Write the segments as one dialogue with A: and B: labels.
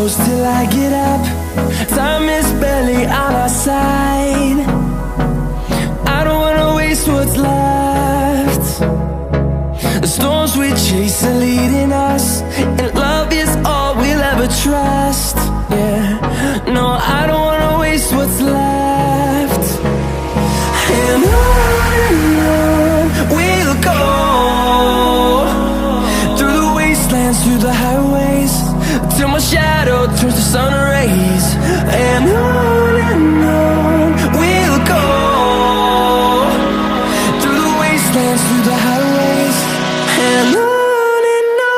A: close till I get up. Time is barely on our side. I don't wanna waste what's left. The storms we chase are leading us, and love is all we'll ever trust. Yeah, no, I don't wanna waste what's left. And on we'll go, through the wastelands, through the highways, till my shadow turns to sun rays. And on we'll go, through the wastelands, through the highways, and on we'll go.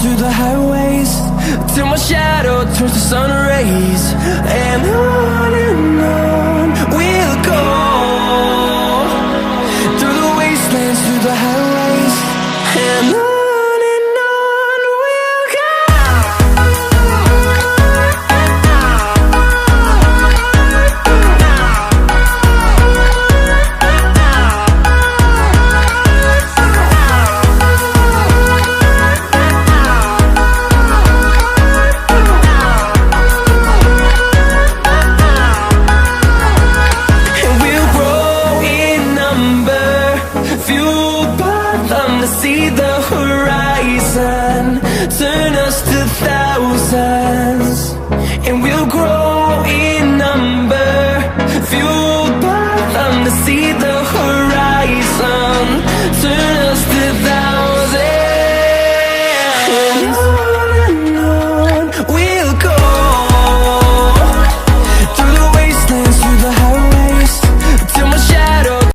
A: Through the highways, till my shadow turns to sun rays. And on we'll go, through the wastelands, through the highways, and on we'll go. To see the horizon turn us to thousands, and we'll grow in number, fueled by them to see the horizon.